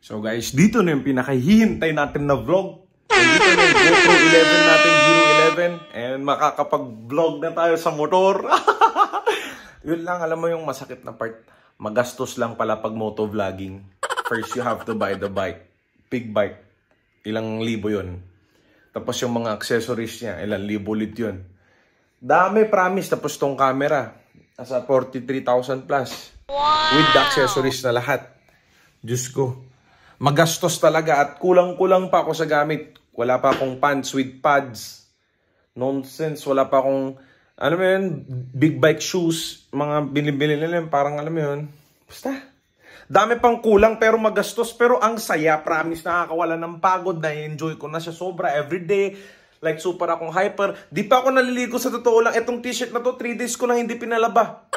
So guys, dito na yung pinakahihintay natin na vlog. So dito na yung GoPro 11 natin, Hero 11. And makakapag-vlog na tayo sa motor. Yun lang, alam mo yung masakit na part. Magastos lang pala pag motovlogging. First, you have to buy the bike. Big bike. Ilang libo yun. Tapos yung mga accessories niya, ilang libo ulit yun. Dami, promise. Tapos tong camera, nasa 43,000 plus. Wow! With the accessories na lahat. Diyos ko. Magastos talaga at kulang-kulang pa ako sa gamit. Wala pa akong pants with pads. Nonsense. Wala pa akong, alam mo yun, big bike shoes. Mga binibili nila yun. Parang alam mo yun. Basta. Dami pang kulang pero magastos. Pero ang saya, promise, nakakawala ng pagod. Na-enjoy ko na siya sobra everyday. Like super akong hyper. Di pa ako naliligo sa totoo lang. Etong t-shirt na to, 3 days ko na hindi pinalaba.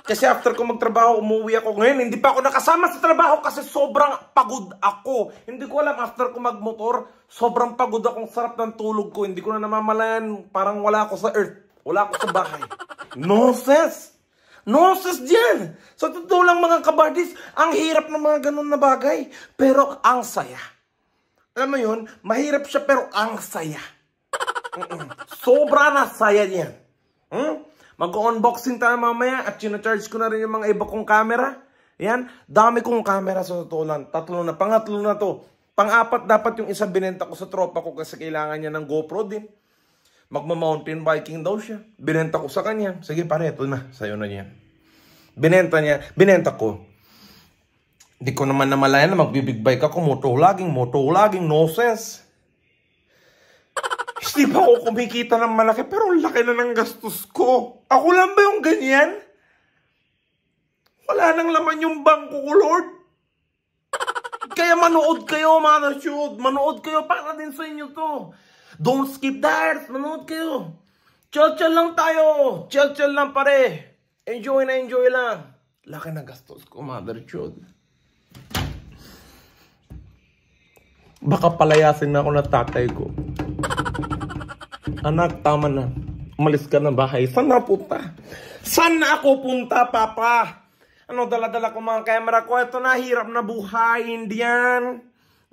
Kasi after ko magtrabaho, umuwi ako. Ngayon, hindi pa ako nakasama sa trabaho kasi sobrang pagod ako. Hindi ko alam, after ko magmotor, sobrang pagod akong sarap ng tulog ko. Hindi ko na namamalayan. Parang wala ako sa earth. Wala ako sa bahay. Nonsense! Nonsense dyan! Sa totoo lang mga kabadis, ang hirap ng mga ganun na bagay. Pero ang saya. Alam mo yun, mahirap siya pero ang saya. Sobra na saya niyan. Mag-unboxing tayo mamaya at sinacharge ko na rin yung mga iba kong camera. Yan, dami kong camera sa totoo lang. Tatlo na, pangatlo na to. Pang-apat dapat yung isa binenta ko sa tropa ko kasi kailangan niya ng GoPro din. Magma-mountain biking daw siya. Binenta ko sa kanya. Sige pare, ito na. Sa'yo na yan. Binenta ko. Di ko naman namalayan na magbibig bike ako. Motovlogging, no sense. Hindi pa ako kumikita ng malaki, pero laki na ng gastos ko. Ako lang ba yung ganyan? Wala nang laman yung bangko ko, Lord. Kaya manood kayo, mga shoot. Manood kayo para din sa inyo to. Don't skip that. Manood kayo. Chill lang tayo. Chill lang, pare. Enjoy lang. Laki na gastos ko, mother shoot. Baka palayasin na ako ng tatay ko. Anak, tama na. Umalis ka na bahay. Saan na punta? Saan na ako punta, Papa? Ano, dala-dala ko mga camera ko. Ito na, hirap na buhay. Hindi yan.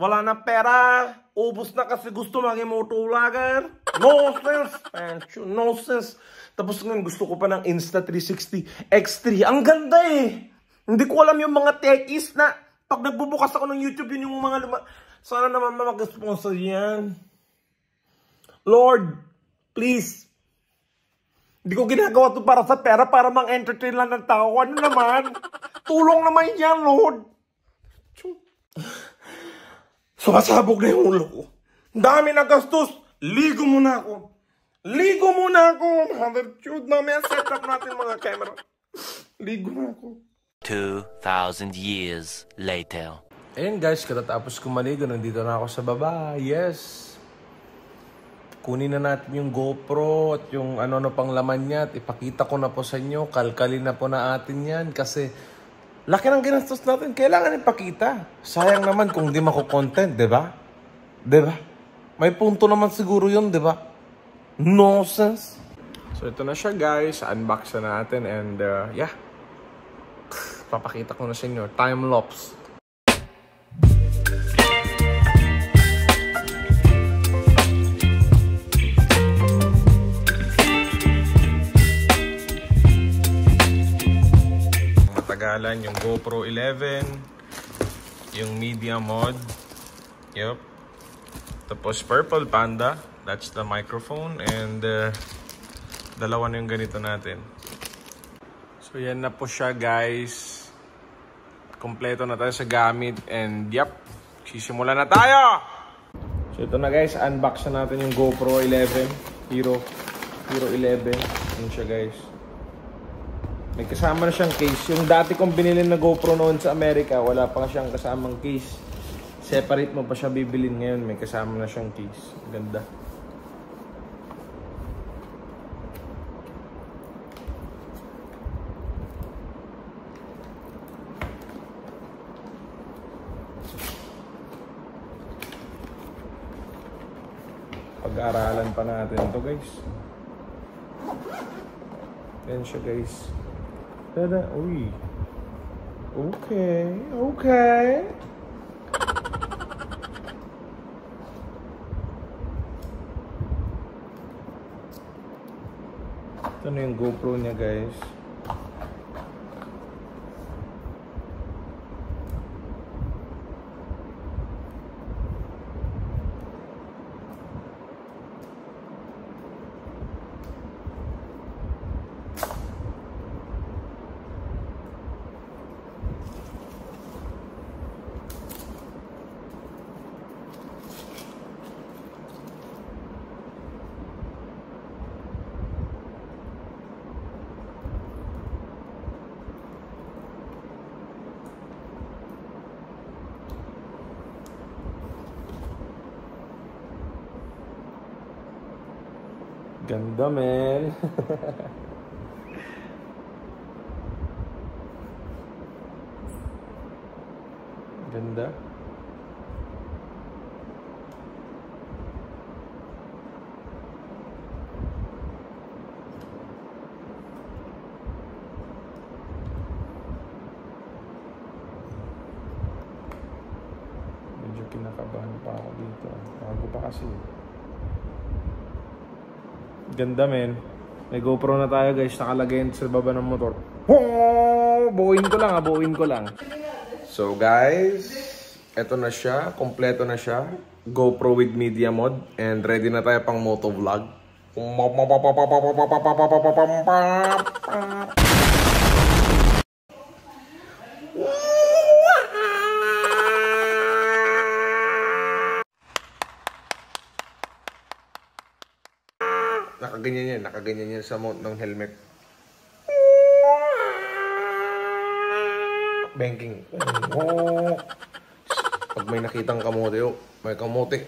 Wala na pera. Ubus na kasi gusto maging motovlogger. No sense. No sense. Tapos ngayon, gusto ko pa ng Insta360 X3. Ang ganda eh. Hindi ko alam yung mga techies na pag nagbubukas ako ng YouTube, yun yung mga sana naman mag-sponsor yan. Lord, please. Hindi ko ginagawa ito para sa pera, para mang-entertain lang ng tao. Ano naman? Tulong naman yan, Lord. Sumasabog na yung ulo ko. Dami na gastos. Ligo muna ako. Mother shoot, mamaya set up natin mga camera. Ligo na ako. 2,000 years later. Ayun guys, katatapos ko maligo, nandito na ako sa baba. Yes. Kunin na natin yung GoPro at yung ano-ano pang laman niya at ipakita ko na po sa inyo. Kalkalin na po na atin yan kasi laki ng ginastos natin. Kailangan ipakita. Sayang naman kung di mako-content, di ba? May punto naman siguro yun, di ba? Nonsense. So ito na siya guys. Unbox na natin and yeah. Papakita ko na sa inyo. Time lapse. Yung GoPro 11, yung media mod, yup. Tapos Purple Panda, that's the microphone, and dalawa na yung ganito natin. So yan na po siya guys. Kompleto na tayo sa gamit and yup, sisimulan na tayo! So ito na guys, unbox na natin yung GoPro 11, Hero 11, yun siya guys. May kasama na siyang case. Yung dati kong binili na GoPro noon sa Amerika, wala pa siyang kasamang case. Separate mo pa siya bibilin. Ngayon, may kasama na siyang case. Ganda. Pag-aaralan pa natin ito guys. Yan siya guys. Tada, uy. Okay. Ito na yung GoPro niya, guys. Ganda, men. Ganda. Medyo kinakabahan pa ako dito. Bago pa kasi. Ganda, men. May GoPro na tayo, guys. Nakalagay sa baba ng motor. Buuin ko lang, buuin ko lang. So, guys, eto na siya. Kompleto na siya. GoPro with media mod. And ready na tayo pang moto vlog. Nakaganyan yan sa mount ng helmet. Banking. Pag may nakitang kamote, may kamote,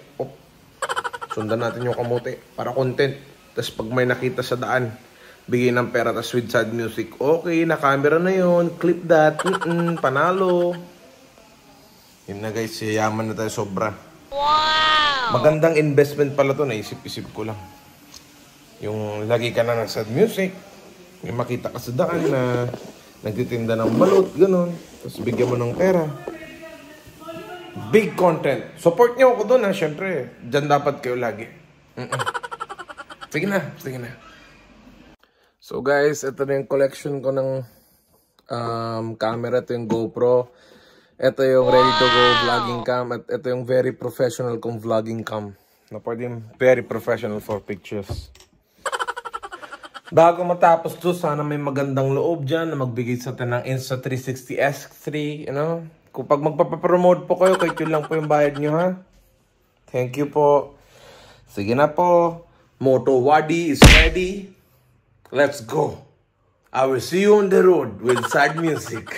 sundan natin yung kamote para content. Tapos pag may nakita sa daan, bigay ng pera, tas with sad music. Okay, na-camera na yun. Clip that. Panalo. Yun na, guys, yaman na tayo sobra. Wow! Magandang investment pala to, naisip-isip ko lang. Yung lagi ka na ng sad music, may makita ka sa daan na nagtitinda ng balot, ganun. Tapos bigyan mo ng pera. Big content. Support niyo ako doon, ha, syempre. Diyan dapat kayo lagi. Sige na, sige na. So guys, ito na yung collection ko ng camera. Ito yung GoPro. Ito yung ready to go vlogging cam. At ito yung very professional kong vlogging cam. Na pwede yung very professional for pictures. Bago matapos to, sana may magandang loob dyan na magbigay sa atin ng Insta360 S3, you know? Kung pag magpapapromote po kayo, kahit yun lang po yung bayad nyo, ha? Thank you po. Sige na po. Moto Wadi is ready. Let's go. I will see you on the road with sad music.